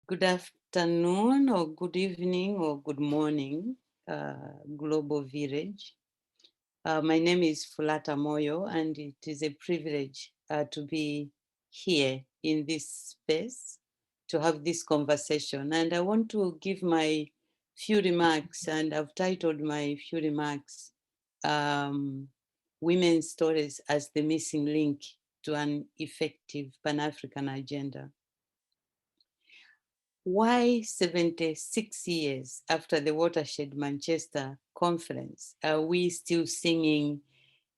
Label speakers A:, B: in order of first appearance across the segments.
A: Good afternoon, or good evening, or good morning, Global Village. My name is Fulata Moyo, and it is a privilege to be here in this space to have this conversation. And I want to give my few remarks, and I've titled my few remarks, Women's Stories as the Missing Link to an Effective Pan-African Agenda. Why 76 years after the Watershed Manchester conference are we still singing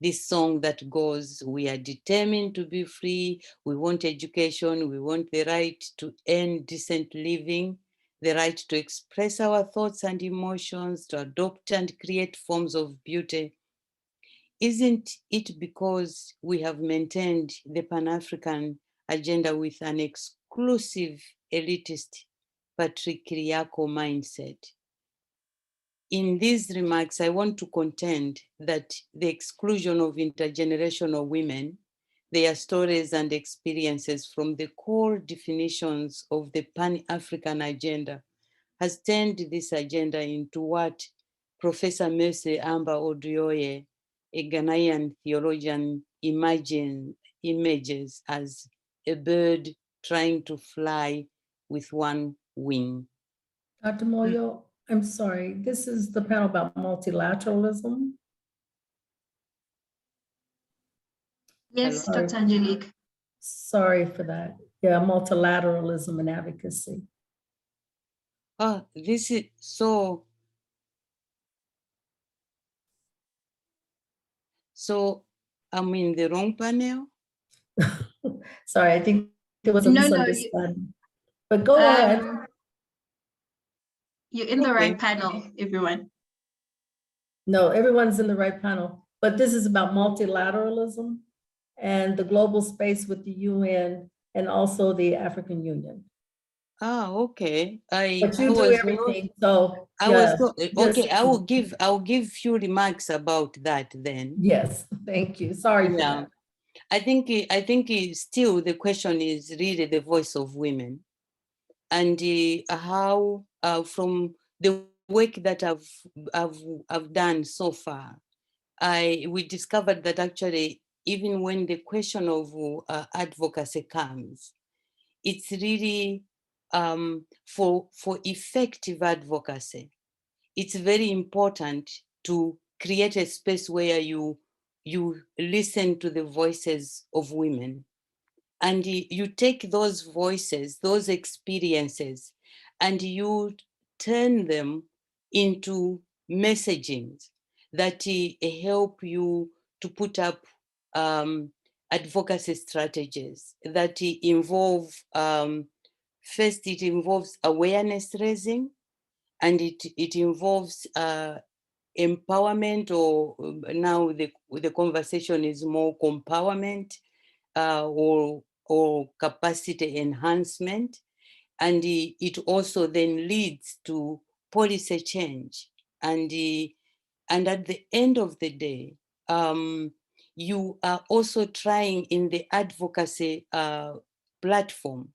A: this song that goes, we are determined to be free, we want education, we want the right to earn decent living, the right to express our thoughts and emotions, to adopt and create forms of beauty? Isn't it because we have maintained the Pan-African agenda with an exclusive elitist patriarchal mindset? In these remarks, I want to contend that the exclusion of intergenerational women, their stories and experiences from the core definitions of the Pan-African agenda has turned this agenda into what Professor Mercy Amba Odioye, a Ghanaian theologian, images as a bird trying to fly with one wing.
B: Dr. Moyo, I'm sorry, this is the panel about multilateralism.
C: Yes,
B: Hello.
C: Dr. Angelique.
B: Sorry for that. Yeah, multilateralism and advocacy.
A: Oh, this is so. So I'm in the wrong panel?
B: Sorry, I think there was a misunderstanding. But go ahead.
C: You're in the right panel, everyone.
B: No, everyone's in the right panel. But this is about multilateralism and the global space with the UN and also the African Union.
A: Oh, okay.
B: But you do everything, so
A: okay. I'll give few remarks about that then.
B: Yes, thank you. Sorry for that.
A: I think still the question is really the voice of women, and how from the work that I've done so far, we discovered that actually even when the question of advocacy comes, it's really for effective advocacy, it's very important to create a space where you listen to the voices of women, and you take those voices, those experiences, and you turn them into messagings that help you to put up advocacy strategies that involve, first it involves awareness raising, and it involves empowerment, or now the conversation is more empowerment, or capacity enhancement, and it also then leads to policy change, and at the end of the day, you are also trying in the advocacy platform,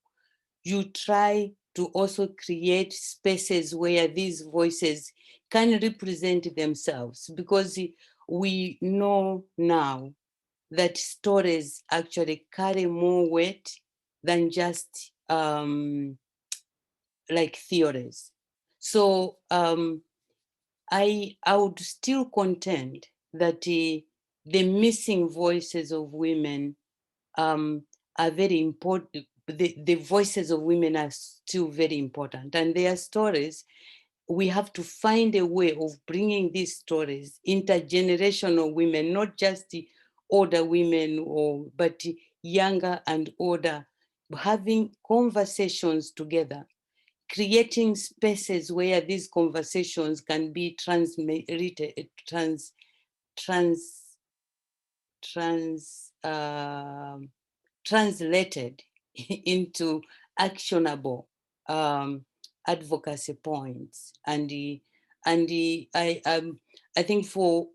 A: you try to also create spaces where these voices can represent themselves, because we know now that stories actually carry more weight than just like theories. So I would still contend that the missing voices of women are very important. The voices of women are still very important, and their stories, we have to find a way of bringing these stories, intergenerational women, not just the older women, but younger and older, having conversations together, creating spaces where these conversations can be translated into actionable advocacy points, and I think for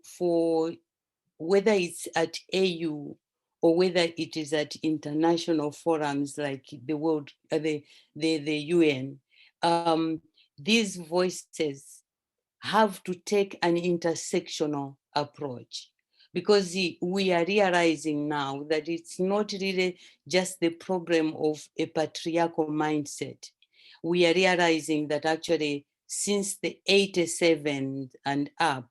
A: whether it's at AU or whether it is at international forums like the UN, these voices have to take an intersectional approach, because we are realizing now that it's not really just the problem of a patriarchal mindset. We are realizing that actually since the 87 and up,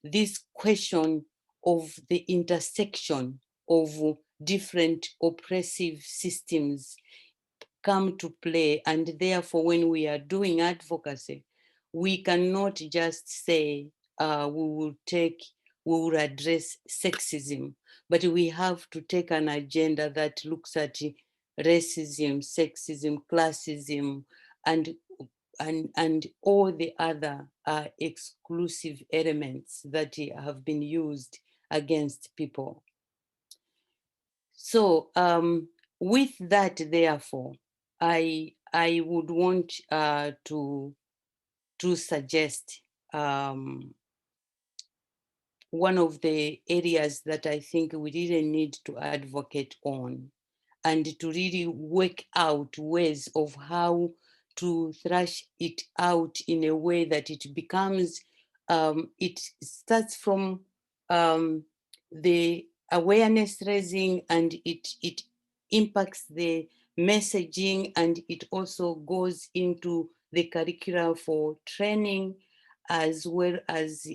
A: this question of the intersection of different oppressive systems come to play. And therefore, when we are doing advocacy, we cannot just say we will address sexism, but we have to take an agenda that looks at racism, sexism, classism, and all the other exclusive elements that have been used against people. So with that, therefore, I would want to suggest one of the areas that I think we really need to advocate on, and to really work out ways of how to thrash it out in a way that it becomes, it starts from the awareness raising, and it impacts the messaging, and it also goes into the curricula for training, as well as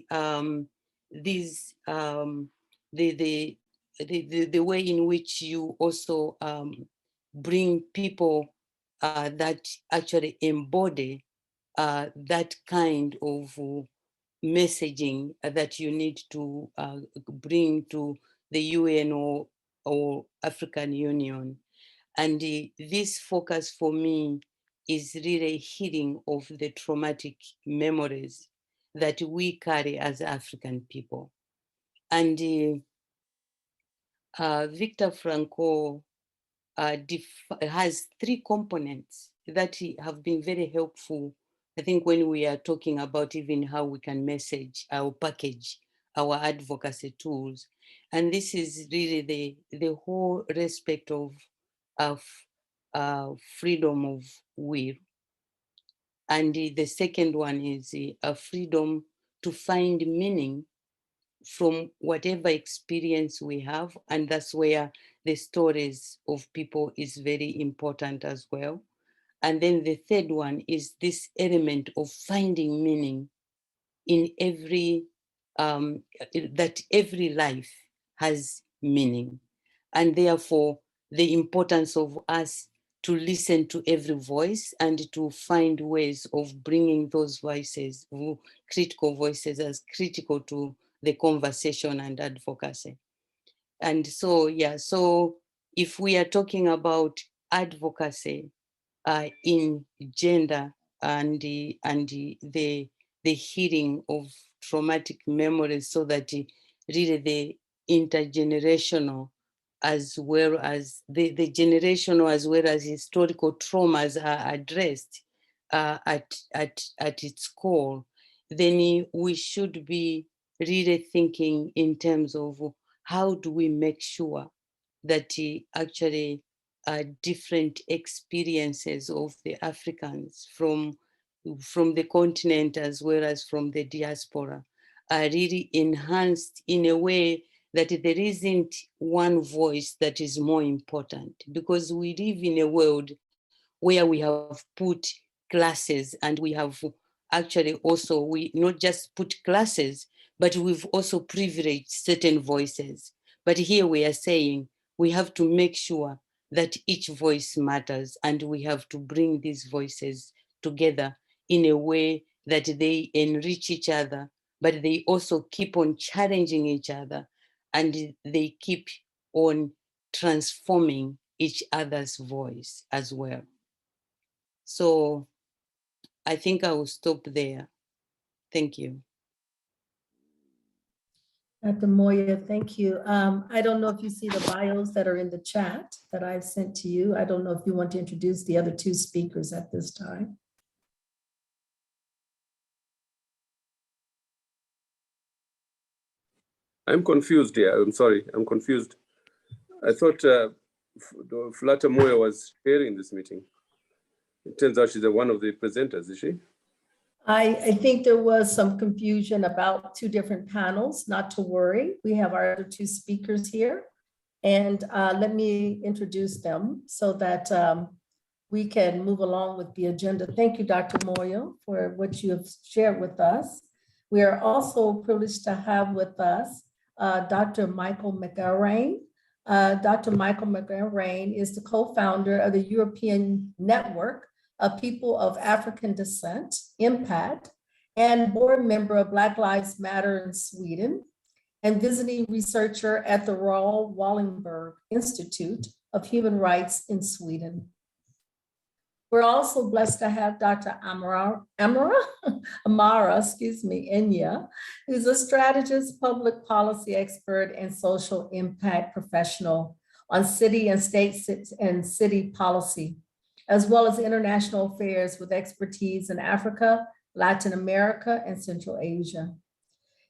A: these the way in which you also bring people that actually embody that kind of messaging that you need to bring to the UN or African Union. And this focus for me is really healing of the traumatic memories that we carry as African people. And Viktor Frankl has three components that have been very helpful, I think, when we are talking about even how we can message or package our advocacy tools. And this is really the whole respect of freedom of will. And the second one is a freedom to find meaning from whatever experience we have. And that's where the stories of people is very important as well. And then the third one is this element of finding meaning in every, that every life has meaning. And therefore, the importance of us to listen to every voice and to find ways of bringing those voices, critical voices, as critical to the conversation and advocacy. And so, yeah, so if we are talking about advocacy in gender and the healing of traumatic memories, so that really the intergenerational as well as the generational as well as historical traumas are addressed at its core, then we should be really thinking in terms of how do we make sure that actually different experiences of the Africans from the continent as well as from the diaspora are really enhanced in a way that there isn't one voice that is more important, because we live in a world where we have put classes, and we have actually also, we not just put classes, but we've also privileged certain voices. But here we are saying we have to make sure that each voice matters, and we have to bring these voices together in a way that they enrich each other, but they also keep on challenging each other, and they keep on transforming each other's voice as well. So I think I will stop there. Thank you.
B: Dr. Moya, thank you. I don't know if you see the bios that are in the chat that I've sent to you. I don't know if you want to introduce the other two speakers at this time.
D: I'm confused here. I'm sorry, I'm confused. I thought Flata Moya was chairing this meeting. It turns out she's one of the presenters, is she?
B: I think there was some confusion about two different panels, not to worry. We have our other two speakers here. And let me introduce them so that we can move along with the agenda. Thank you, Dr. Moya, for what you have shared with us. We are also privileged to have with us Dr. Michael McElrain. Dr. Michael McElrain is the co-founder of the European Network of People of African Descent, IMPACT, and board member of Black Lives Matter in Sweden, and visiting researcher at the Raoul Wallenberg Institute of Human Rights in Sweden. We're also blessed to have Dr. Amara Inya, who's a strategist, public policy expert, and social impact professional on city and state and city policy, as well as international affairs with expertise in Africa, Latin America, and Central Asia.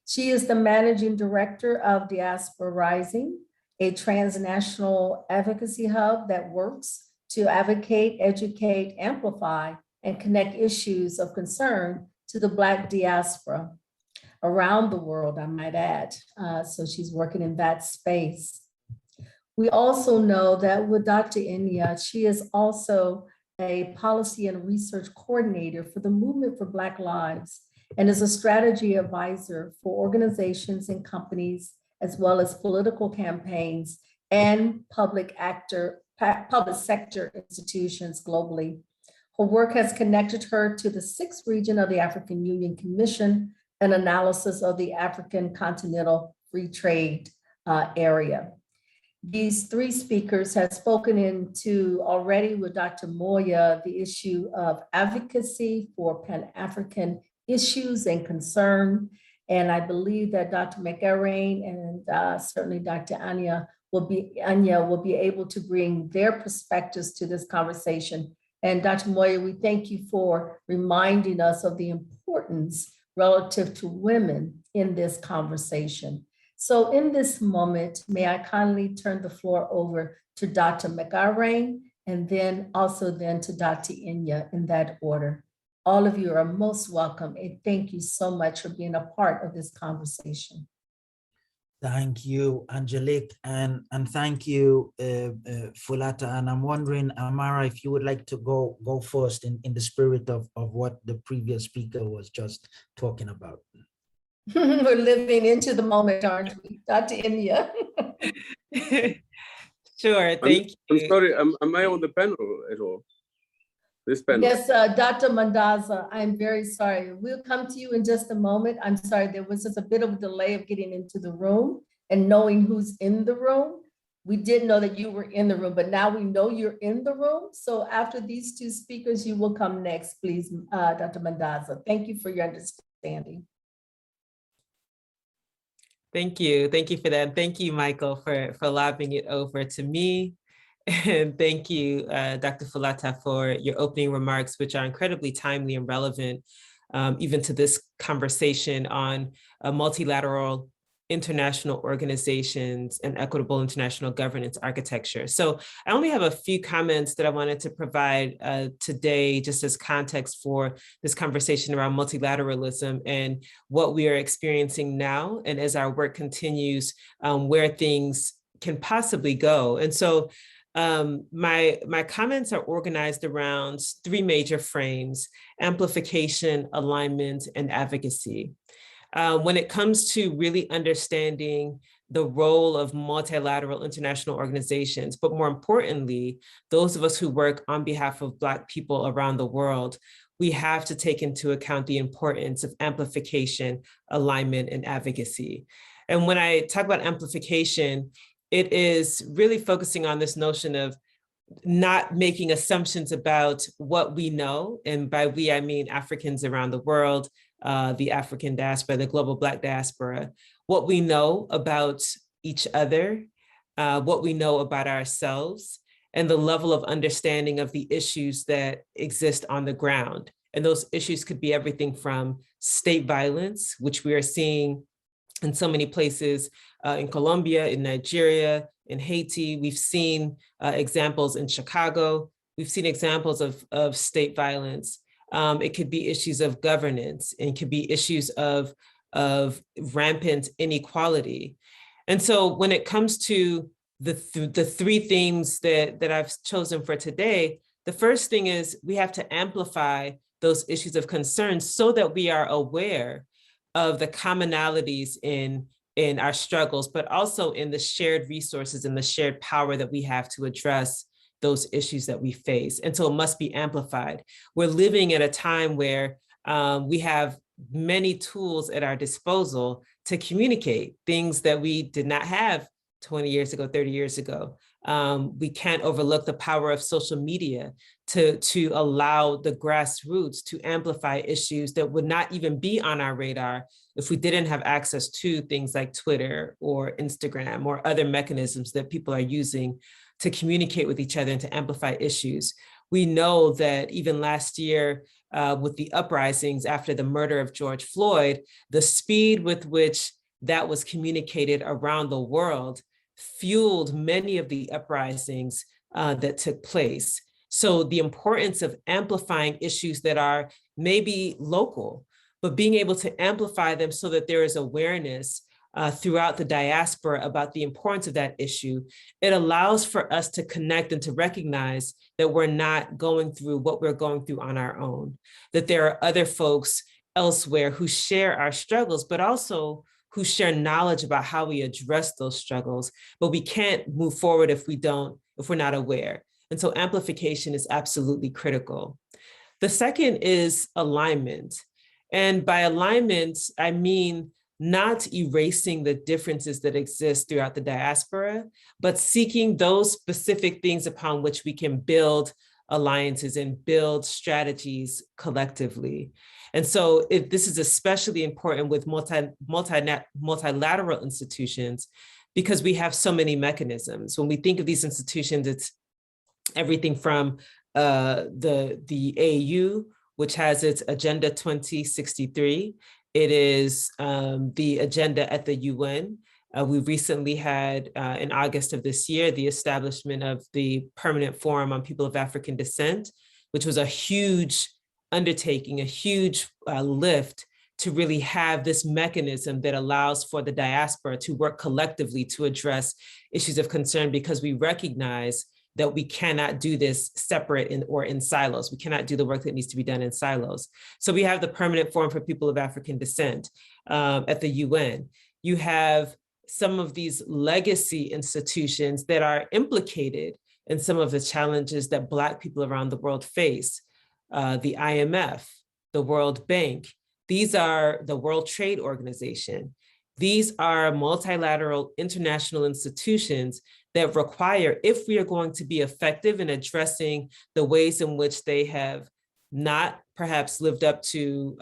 B: She is the managing director of Diaspora Rising, a transnational advocacy hub that works to advocate, educate, amplify, and connect issues of concern to the Black diaspora around the world, I might add. So she's working in that space. We also know that with Dr. Inya, she is also a policy and research coordinator for the Movement for Black Lives and is a strategy advisor for organizations and companies, as well as political campaigns and public sector institutions globally. Her work has connected her to the 6th region of the African Union Commission, an analysis of the African Continental Free Trade area. These three speakers have spoken into already with Dr. Moya the issue of advocacy for Pan-African issues and concern. And I believe that Dr. McElrain and certainly Dr. Anya will be able to bring their perspectives to this conversation. And Dr. Moya, we thank you for reminding us of the importance relative to women in this conversation. So in this moment, may I kindly turn the floor over to Dr. McElrain and then to Dr. Inya in that order. All of you are most welcome, and thank you so much for being a part of this conversation.
E: Thank you, Angelique, and thank you, Fulata. And I'm wondering, Amara, if you would like to go first in the spirit of what the previous speaker was just talking about.
B: We're living into the moment, aren't we? Dr. Inya.
A: Sure, thank you.
D: I'm sorry, am I on the panel at all? This panel?
B: Yes, Dr. Mandaza, I'm very sorry. We'll come to you in just a moment. I'm sorry, there was just a bit of a delay of getting into the room and knowing who's in the room. We did know that you were in the room, but now we know you're in the room. So after these two speakers, you will come next, please, Dr. Mandaza. Thank you for your understanding.
F: Thank you. Thank you for that. Thank you, Michael, for lobbing it over to me. And thank you, Dr. Fulata, for your opening remarks, which are incredibly timely and relevant, even to this conversation on multilateral international organizations and equitable international governance architecture. So I only have a few comments that I wanted to provide today, just as context for this conversation around multilateralism and what we are experiencing now, and as our work continues, where things can possibly go. And so my comments are organized around three major frames: amplification, alignment, and advocacy. When it comes to really understanding the role of multilateral international organizations, but more importantly, those of us who work on behalf of Black people around the world, we have to take into account the importance of amplification, alignment, and advocacy. And when I talk about amplification, it is really focusing on this notion of not making assumptions about what we know. And by we, I mean Africans around the world, the African diaspora, the global Black diaspora, what we know about each other, what we know about ourselves, and the level of understanding of the issues that exist on the ground. And those issues could be everything from state violence, which we are seeing in so many places, in Colombia, in Nigeria, in Haiti. We've seen examples in Chicago, We've seen examples of state violence. It could be issues of governance, and it could be issues of rampant inequality. And so when it comes to the three themes that I've chosen for today, the first thing is we have to amplify those issues of concern so that we are aware of the commonalities in our struggles, but also in the shared resources and the shared power that we have to address those issues that we face. And so it must be amplified. We're living at a time where we have many tools at our disposal to communicate things that we did not have 20 years ago, 30 years ago. We can't overlook the power of social media to allow the grassroots to amplify issues that would not even be on our radar if we didn't have access to things like Twitter or Instagram or other mechanisms that people are using to communicate with each other and to amplify issues. We know that even last year, with the uprisings after the murder of George Floyd, the speed with which that was communicated around the world fueled many of the uprisings that took place. So the importance of amplifying issues that are maybe local, but being able to amplify them so that there is awareness throughout the diaspora about the importance of that issue, it allows for us to connect and to recognize that we're not going through what we're going through on our own, that there are other folks elsewhere who share our struggles, but also who share knowledge about how we address those struggles, but we can't move forward if we're not aware. And so amplification is absolutely critical. The second is alignment. And by alignment, I mean not erasing the differences that exist throughout the diaspora, but seeking those specific things upon which we can build alliances and build strategies collectively. And so this is especially important with multilateral institutions because we have so many mechanisms. When we think of these institutions, it's everything from the AU, which has its Agenda 2063. It is the agenda at the UN. We recently had, in August of this year, the establishment of the Permanent Forum on People of African Descent, which was a huge undertaking, a huge lift to really have this mechanism that allows for the diaspora to work collectively to address issues of concern, because we recognize that we cannot do this separate or in silos. We cannot do the work that needs to be done in silos. So we have the Permanent Forum for People of African Descent at the UN. You have some of these legacy institutions that are implicated in some of the challenges that Black people around the world face. The IMF, the World Bank, these are the World Trade Organization. These are multilateral international institutions that require, if we are going to be effective in addressing the ways in which they have not perhaps lived up to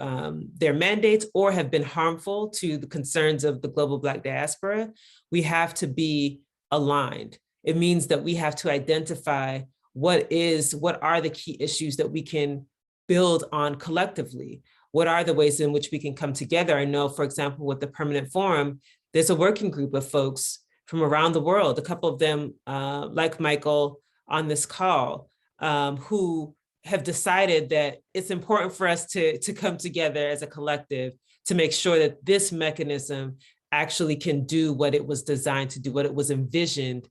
F: their mandates or have been harmful to the concerns of the global Black diaspora, we have to be aligned. It means that we have to identify what are the key issues that we can build on collectively? What are the ways in which we can come together? I know, for example, with the Permanent Forum, there's a working group of folks from around the world, a couple of them, like Michael on this call, who have decided that it's important for us to come together as a collective to make sure that this mechanism actually can do what it was designed to do, what it was envisioned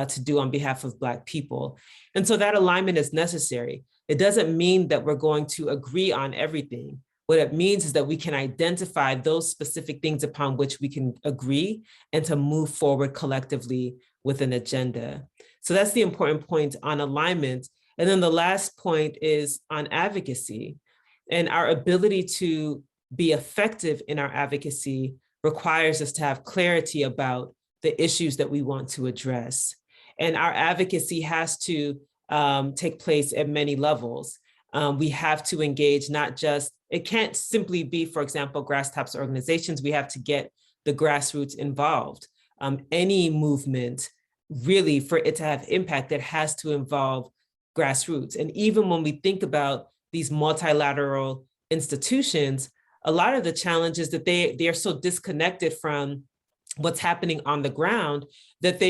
F: to do on behalf of Black people. And so that alignment is necessary. It doesn't mean that we're going to agree on everything. What it means is that we can identify those specific things upon which we can agree and to move forward collectively with an agenda. So that's the important point on alignment. And then the last point is on advocacy. And our ability to be effective in our advocacy requires us to have clarity about the issues that we want to address. And our advocacy has to take place at many levels. We have to engage not just, it can't simply be, for example, grassroots organizations. We have to get the grassroots involved. Any movement, really, for it to have impact, it has to involve grassroots. And even when we think about these multilateral institutions, a lot of the challenge is that they are so disconnected from what's happening on the ground that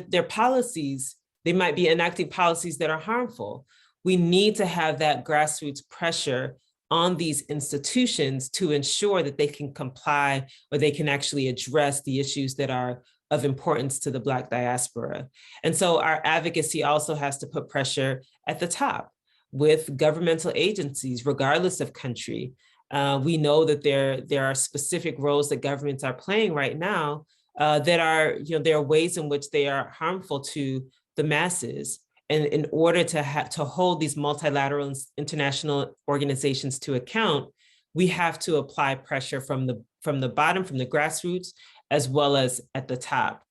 F: their policies, they might be enacting policies that are harmful. we need to have that grassroots pressure on these institutions to ensure that they can comply or they can actually address the issues that are of importance to the Black diaspora. And so our advocacy also has to put pressure at the top with governmental agencies, regardless of country. We know that there are specific roles that governments are playing right now that are, there are ways in which they are harmful to the masses. And in order to hold these multilateral international organizations to account, we have to apply pressure from the bottom, from the grassroots, as well as at the top.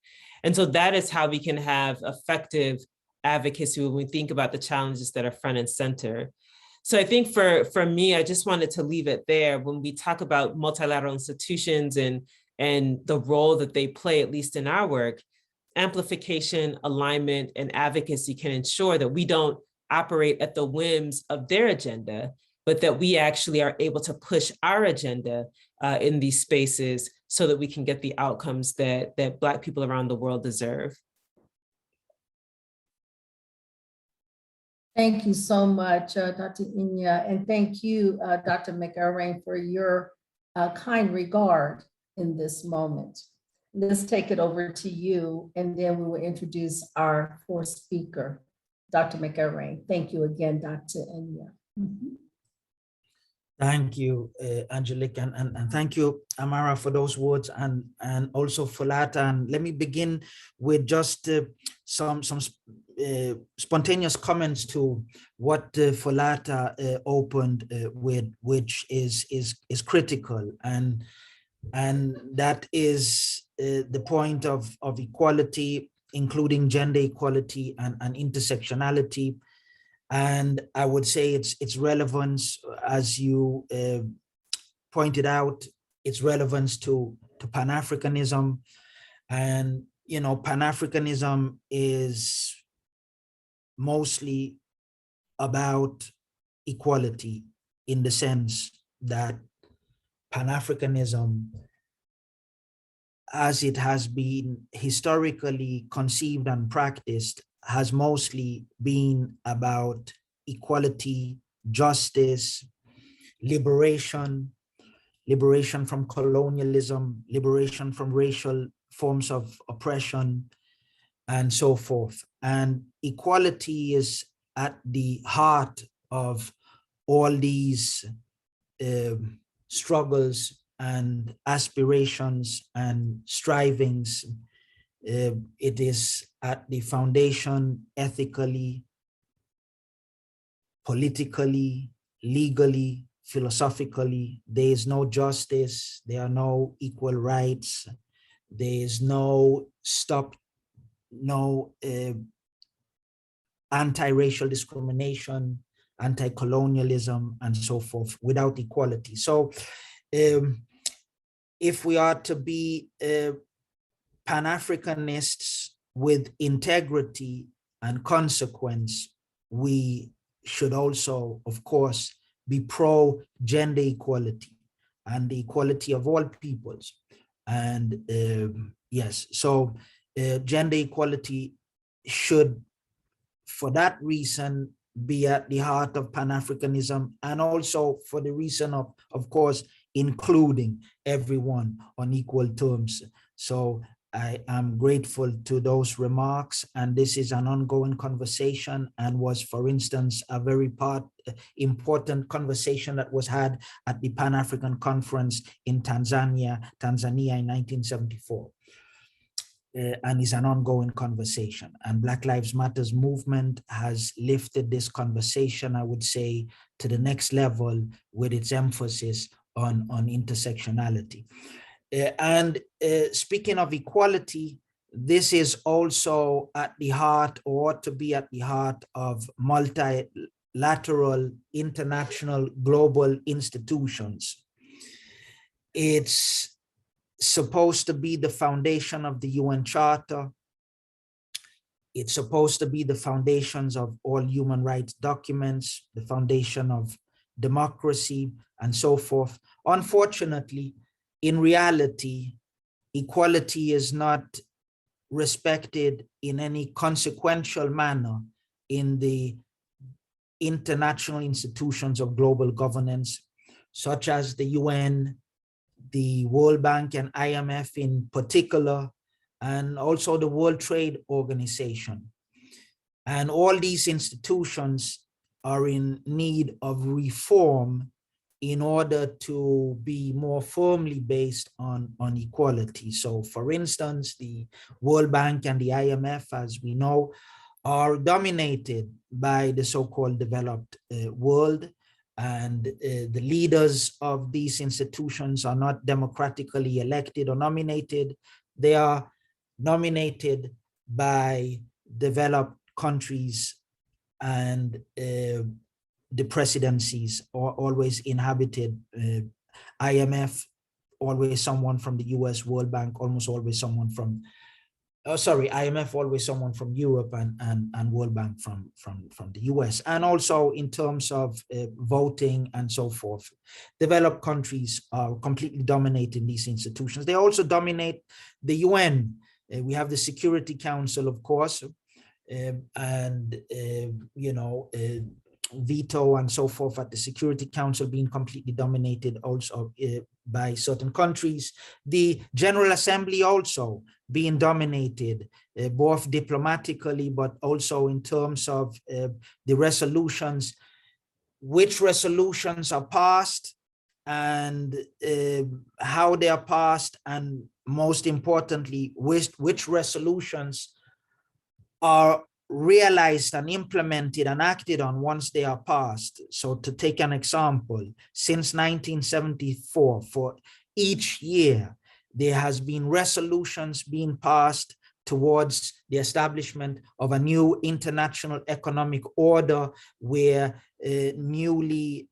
F: And so that is how we can have effective advocacy when we think about the challenges that are front and center. So I think for me, I just wanted to leave it there. When we talk about multilateral institutions and the role that they play, at least in our work, amplification, alignment, and advocacy can ensure that we don't operate at the whims of their agenda, but that we actually are able to push our agenda in these spaces so that we can get the outcomes that Black people around the world deserve.
B: Thank you so much, Dr. Inya, and thank you, Dr. McElrain, for your kind regard in this moment. Let's take it over to you, and then we will introduce our fourth speaker, Dr. McElrain. Thank you again, Dr. Inya.
E: Thank you, Angelique, and thank you, Amara, for those words, and also Folata. And let me begin with just some spontaneous comments to what Folata opened with, which is critical, and that is the point of equality, including gender equality and intersectionality. And I would say its relevance, as you pointed out, its relevance to Pan-Africanism. And, Pan-Africanism is mostly about equality, in the sense that Pan-Africanism, as it has been historically conceived and practiced, has mostly been about equality, justice, liberation from colonialism, liberation from racial forms of oppression, and so forth. And equality is at the heart of all these struggles and aspirations and strivings. It is at the foundation, ethically, politically, legally, philosophically. There is no justice, there are no equal rights, there is no anti-racial discrimination, anti-colonialism, and so forth, without equality. So if we are to be Pan-Africanists with integrity and consequence, we should also, of course, be pro-gender equality and the equality of all peoples. And yes, so gender equality should, for that reason, be at the heart of Pan-Africanism, and also for the reason of course, including everyone on equal terms. So I am grateful to those remarks, and this is an ongoing conversation, and was, for instance, a very important conversation that was had at the Pan-African Conference in Tanzania in 1974. And is an ongoing conversation. And Black Lives Matters movement has lifted this conversation, I would say, to the next level with its emphasis on intersectionality. And speaking of equality, this is also at the heart, or ought to be at the heart, of multilateral, international, global institutions. It's supposed to be the foundation of the UN Charter. It's supposed to be the foundations of all human rights documents, the foundation of democracy, and so forth. Unfortunately, in reality, equality is not respected in any consequential manner in the international institutions of global governance, such as the UN, the World Bank and IMF in particular, and also the World Trade Organization. And all these institutions are in need of reform in order to be more firmly based on equality. So for instance, the World Bank and the IMF, as we know, are dominated by the so-called developed world, and the leaders of these institutions are not democratically elected or nominated. They are nominated by developed countries, and the presidencies are always inhabited. IMF, always someone from the US, World Bank, almost always someone from, IMF, always someone from Europe, and World Bank from the US. And also in terms of voting and so forth, developed countries are completely dominating these institutions. They also dominate the UN. We have the Security Council, of course, and veto and so forth at the Security Council being completely dominated also by certain countries. The General Assembly also being dominated, both diplomatically, but also in terms of the resolutions, which resolutions are passed and how they are passed, and most importantly, which resolutions are realized and implemented and acted on once they are passed. So to take an example, since 1974, for each year, there has been resolutions being passed towards the establishment of a new international economic order, where newly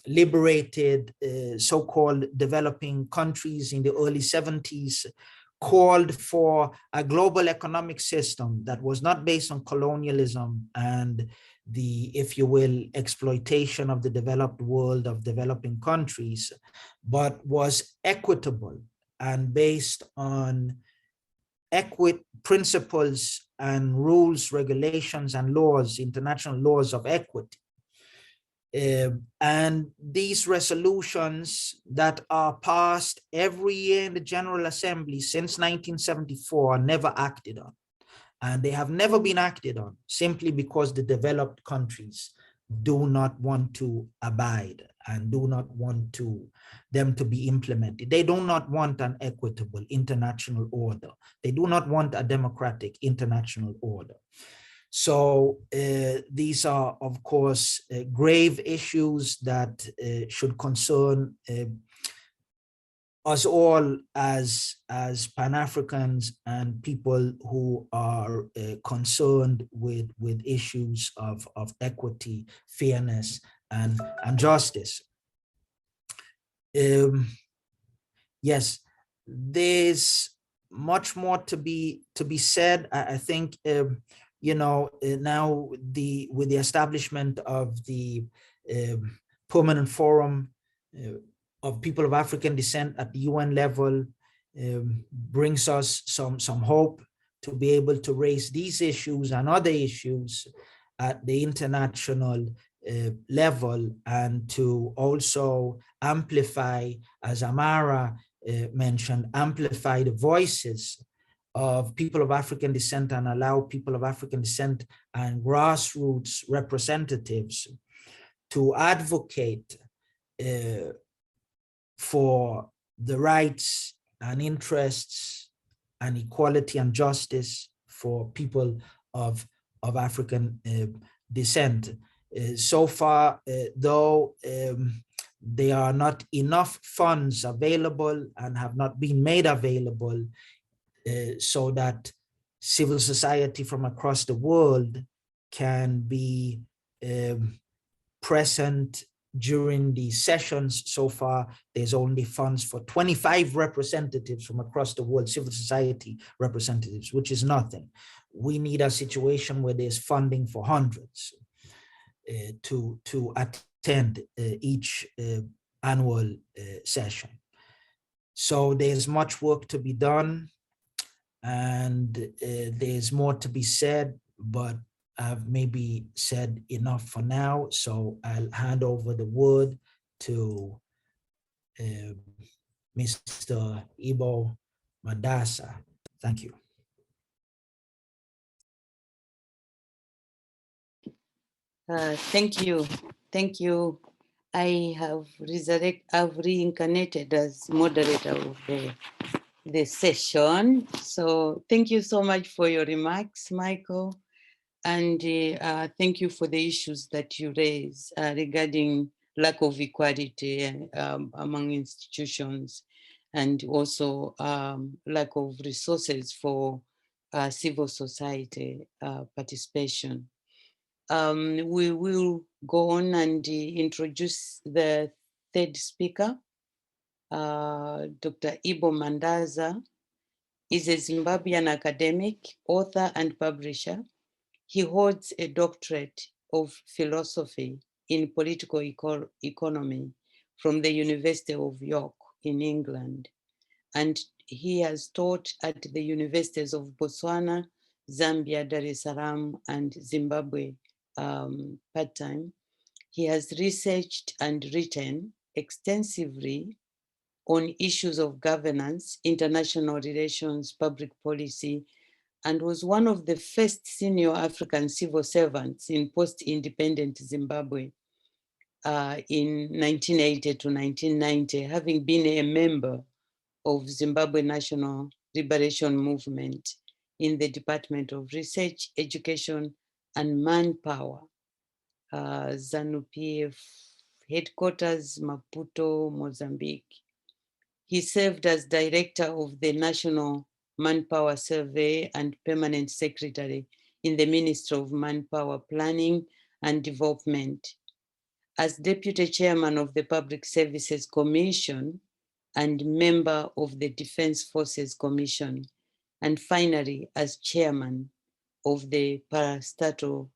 E: liberated so-called developing countries in the early 70s called for a global economic system that was not based on colonialism and the, if you will, exploitation of the developed world of developing countries, but was equitable and based on principles and rules, regulations, and laws, international laws of equity. And these resolutions that are passed every year in the General Assembly since 1974 are never acted on. And they have never been acted on simply because the developed countries do not want to abide and do not want them to be implemented. They do not want an equitable international order. They do not want a democratic international order. So these are, of course, grave issues that should concern us all as Pan-Africans and people who are concerned with issues of equity, fairness, and justice. Yes, there's much more to be said. I think now with the establishment of the permanent forum of people of African descent at the UN level brings us some hope to be able to raise these issues and other issues at the international level, and to also amplify, as Amara mentioned, amplify the voices of people of African descent and allow people of African descent and grassroots representatives to advocate for the rights and interests and equality and justice for people of African descent. So far, though, there are not enough funds available and have not been made available so that civil society from across the world can be present during the sessions. So far, there's only funds for 25 representatives from across the world, civil society representatives, which is nothing. We need a situation where there's funding for hundreds to attend each annual session. So there's much work to be done, and there's more to be said, but I've maybe said enough for now, so I'll hand over the word to Mr. Ibo Mandasa. Thank you.
A: Thank you. Thank you. I have reincarnated as moderator of the session. So thank you so much for your remarks, Michael. And thank you for the issues that you raise regarding lack of equality among institutions, and also lack of resources for civil society participation. We will go on and introduce the third speaker. Dr. Ibo Mandaza is a Zimbabwean academic, author, and publisher. He holds a doctorate of philosophy in political economy from the University of York in England. And he has taught at the universities of Botswana, Zambia, Dar es Salaam, and Zimbabwe part-time. He has researched and written extensively on issues of governance, international relations, public policy, and was one of the first senior African civil servants in post-independent Zimbabwe in 1980 to 1990, having been a member of Zimbabwe National Liberation Movement in the Department of Research, Education, and Manpower, ZANU-PF headquarters, Maputo, Mozambique. He served as director of the National Manpower Survey and permanent secretary in the Ministry of Manpower Planning and Development. As deputy chairman of the Public Services Commission and member of the Defense Forces Commission, and finally as chairman of the Parastatal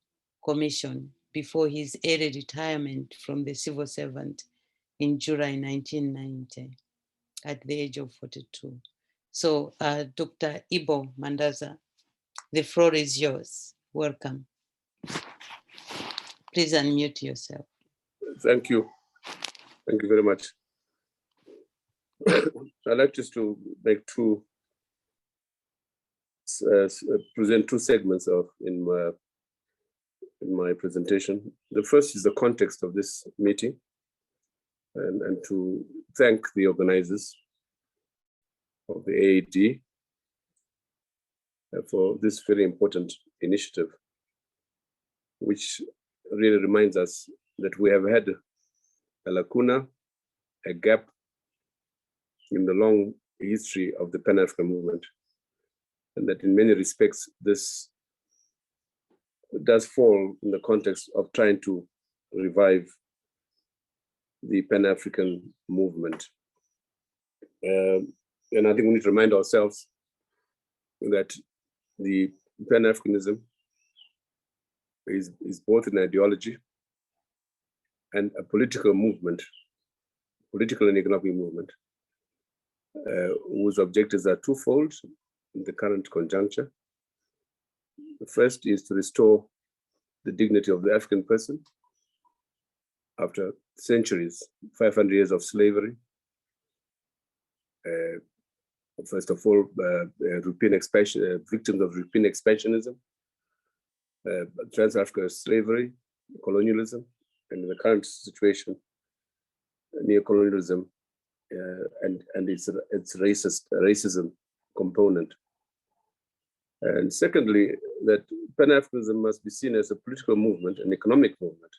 A: Commission before his early retirement from the civil servant in July 1990 at the age of 42. So Dr. Ibo Mandaza, the floor is yours. Welcome. Please unmute yourself.
D: Thank you. Thank you very much. I'd like just to make present two segments in my presentation. The first is the context of this meeting, and to thank the organizers of the AED for this very important initiative, which really reminds us that we have had a lacuna, a gap in the long history of the Pan-African movement, and that in many respects, this does fall in the context of trying to revive the Pan-African movement. And I think we need to remind ourselves that the Pan-Africanism is both an ideology and a political movement, political and economic movement, whose objectives are twofold in the current conjuncture. The first is to restore the dignity of the African person after centuries, 500 years of slavery. First of all, European expansion, victims of European expansionism, trans-African slavery, colonialism, and in the current situation, neocolonialism and its racism component. And secondly, that Pan-Africanism must be seen as a political movement, an economic movement,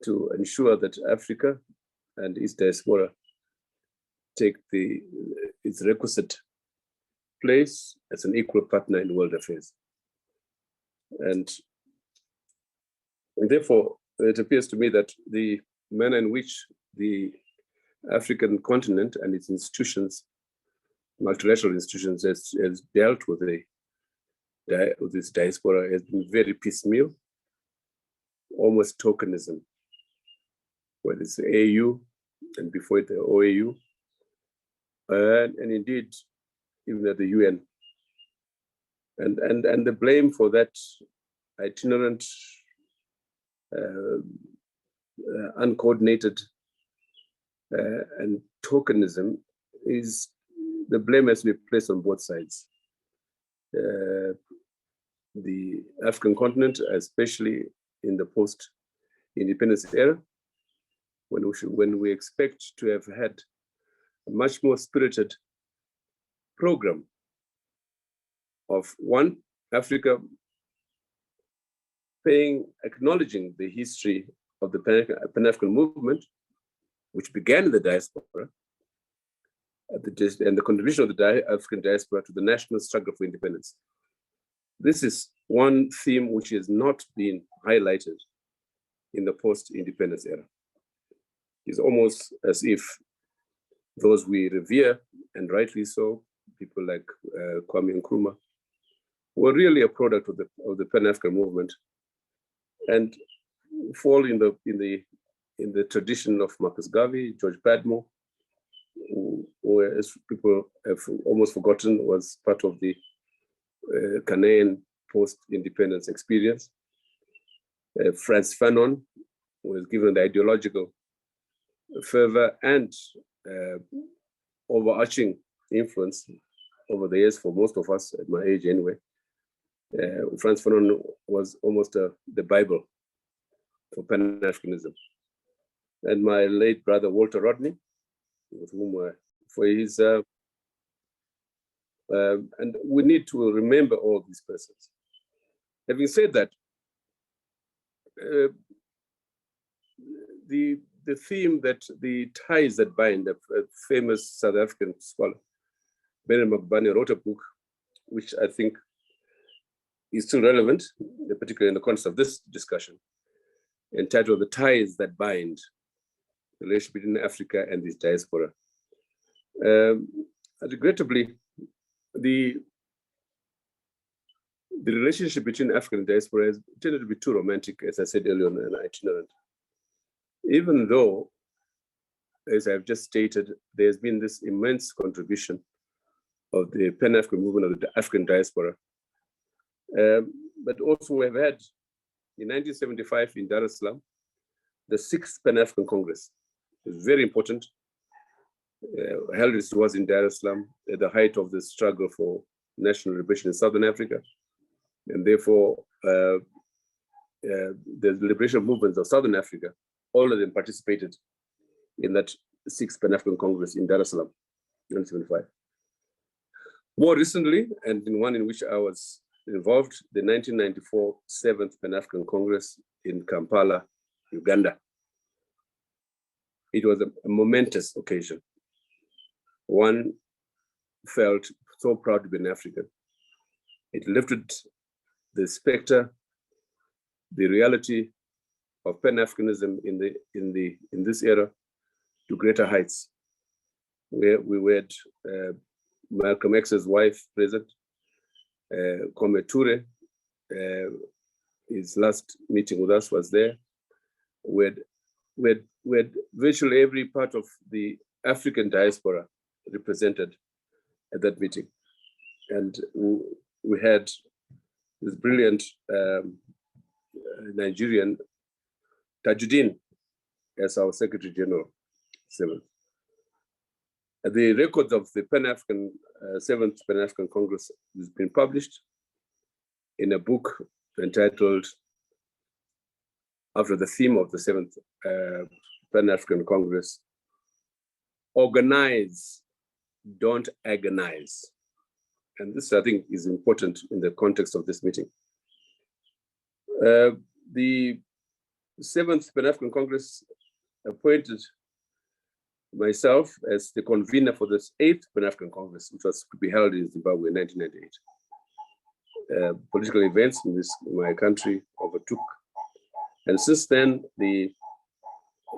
D: to ensure that Africa and its diaspora take its requisite place as an equal partner in world affairs. And therefore, it appears to me that the manner in which the African continent and its institutions, multilateral institutions, has dealt with this diaspora has been very piecemeal, almost tokenism, whether it's the AU and before it the OAU, and indeed even at the UN. And the blame for that itinerant, uncoordinated, and tokenism, is the blame has to be placed on both sides. The African continent, especially in the post-independence era, when we expect to have had a much more spirited program of one, Africa acknowledging the history of the Pan-African movement, which began in the diaspora, and the contribution of the African diaspora to the national struggle for independence. This is one theme which has not been highlighted in the post-independence era. It's almost as if those we revere, and rightly so, people like Kwame Nkrumah, were really a product of the Pan-African movement, and fall in the tradition of Marcus Garvey, George Padmore, who, as people have almost forgotten, was part of the Ghanaian post-independence experience. Frantz Fanon was given the ideological fervor and overarching influence over the years for most of us, at my age anyway. Frantz Fanon was almost the Bible for Pan-Africanism. And my late brother, Walter Rodney, with whom for his, and we need to remember all these persons. Having said that, the theme that the ties that bind, a famous South African scholar, Bernard Magbani, wrote a book, which I think is still relevant, particularly in the context of this discussion, entitled The Ties That Bind, the relationship between Africa and this diaspora. Regrettably, the relationship between African and diaspora has tended to be too romantic, as I said earlier on, and itinerant. Even though, as I've just stated, there's been this immense contribution of the Pan-African movement of the African diaspora. But also we've had, in 1975 in Dar es Salaam, the 6th Pan-African Congress. It was very important. Held it was in Dar es Salaam at the height of the struggle for national liberation in Southern Africa. And therefore, the liberation movements of Southern Africa, all of them participated in that 6th Pan-African Congress in Dar es Salaam, 1975. More recently, and in one in which I was involved, the 1994 7th Pan-African Congress in Kampala, Uganda. It was a momentous occasion. One felt so proud to be an African. It lifted the specter, the reality of Pan-Africanism in this era to greater heights, where we had Malcolm X's wife present, Kwame Ture, his last meeting with us was there. We had virtually every part of the African diaspora represented at that meeting. And we had this brilliant Nigerian, Tajuddin, as our Secretary General, 7th. The records of the Pan-African 7th Pan-African Congress has been published in a book entitled, after the theme of the 7th Pan-African Congress, Organize, Don't Agonize. And this, I think, is important in the context of this meeting. The 7th Pan-African Congress appointed myself as the convener for this 8th Pan-African Congress, which was to be held in Zimbabwe in 1998. Political events in my country overtook. And since then, the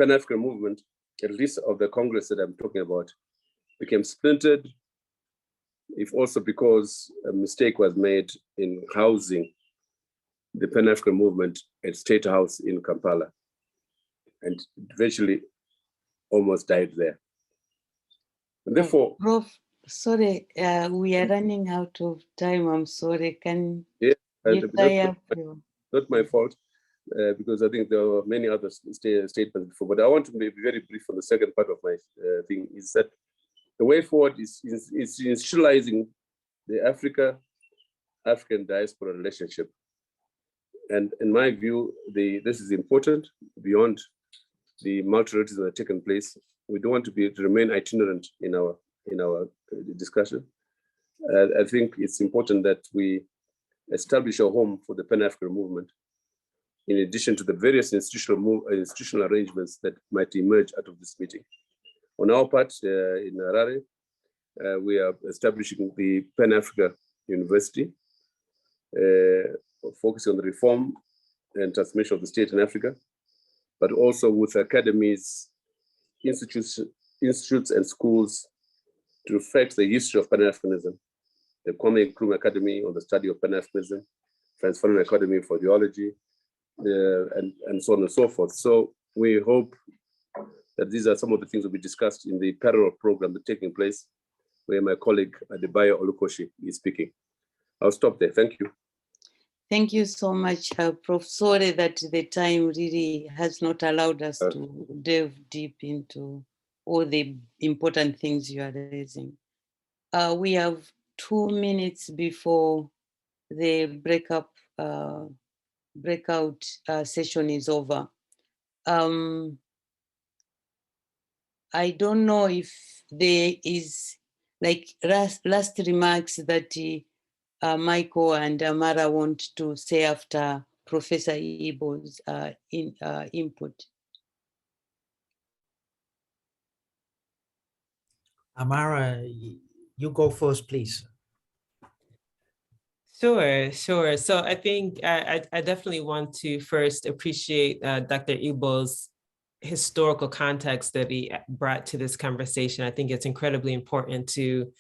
D: Pan-African movement, at least of the Congress that I'm talking about, became splintered, if also because a mistake was made in housing the Pan-African movement at State House in Kampala, and eventually almost died there. And therefore,
A: Prof, sorry, we are running out of time. I'm sorry. Can
D: yeah,
A: you tie up your...
D: not my fault, because I think there were many other statements before. But I want to be very brief on the second part of my thing, is that the way forward is institutionalizing the African diaspora relationship. And in my view, this is important beyond the multilateralism that have taken place. We don't want to remain itinerant in our discussion. I think it's important that we establish a home for the Pan-African movement, in addition to the various institutional arrangements that might emerge out of this meeting. On our part, in Harare, we are establishing the Pan-Africa University, focusing on the reform and transformation of the state in Africa, but also with academies, institutes and schools to reflect the history of Pan-Africanism. The Kwame Nkrumah Academy on the study of Pan-Africanism, Transforming Academy for Theology, and so on and so forth. So we hope that these are some of the things that we discussed in the parallel program that's taking place, where my colleague Adebayo Olukoshi is speaking. I'll stop there. Thank you.
A: Thank you so much, Prof. Sorry that the time really has not allowed us to delve deep into all the important things you are raising. We have 2 minutes before the breakout session is over. I don't know if there is like last remarks that Michael and Amara want to say after Professor Ibo's input.
E: Amara, you go first, please.
F: Sure. So I think I definitely want to first appreciate Dr. Ibo's historical context that he brought to this conversation. I think it's incredibly important to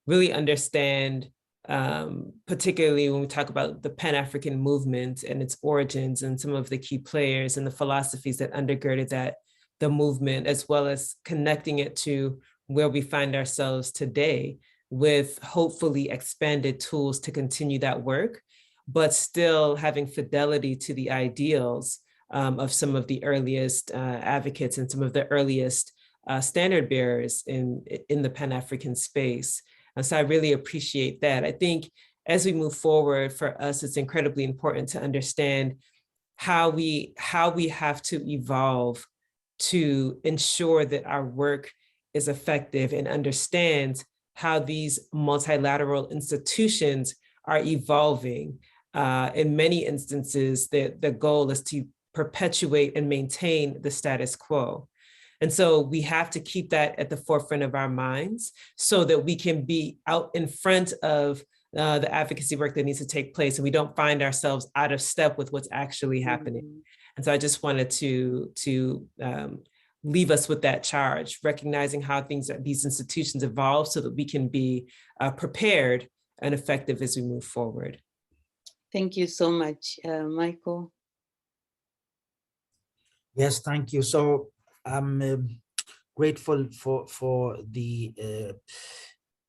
F: really understand, particularly when we talk about the Pan-African movement and its origins and some of the key players and the philosophies that undergirded the movement, as well as connecting it to where we find ourselves today, with hopefully expanded tools to continue that work, but still having fidelity to the ideals of some of the earliest advocates and some of the earliest standard bearers in the Pan-African space. And so I really appreciate that. I think as we move forward, for us, it's incredibly important to understand how we have to evolve to ensure that our work is effective and understands how these multilateral institutions are evolving. In many instances, the goal is to perpetuate and maintain the status quo. And so we have to keep that at the forefront of our minds so that we can be out in front of the advocacy work that needs to take place, and we don't find ourselves out of step with what's actually happening. And so I just wanted to leave us with that charge, recognizing how these institutions evolve so that we can be prepared and effective as we move forward.
A: Thank you so much, Michael.
E: Yes, thank you. So I'm grateful for the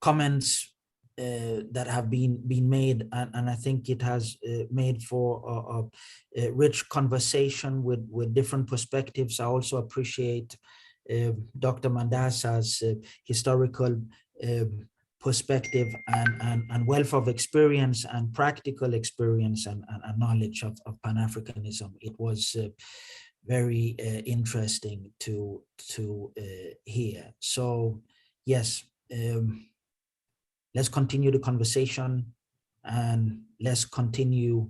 E: comments that have been made, and I think it has made for a rich conversation with different perspectives. I also appreciate Dr. Mandasa's historical perspective and wealth of experience and practical experience and knowledge of Pan-Africanism. It was very interesting to hear. So yes, let's continue the conversation and let's continue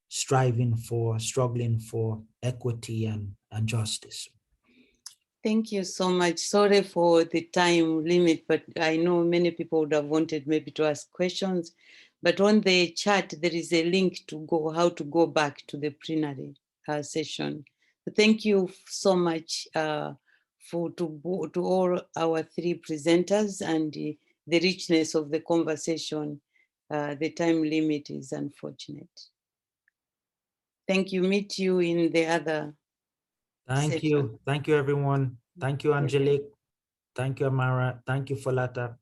E: struggling for equity and justice.
A: Thank you so much. Sorry for the time limit, but I know many people would have wanted maybe to ask questions, but on the chat, there is a link to how to go back to the plenary session. So thank you so much to all our three presenters, and the richness of the conversation. The time limit is unfortunate. Thank you. Meet you in the other
E: Thank
A: session.
E: you. Thank you, everyone. Thank you, Angelique. Thank you, Amara. Thank you, Folata.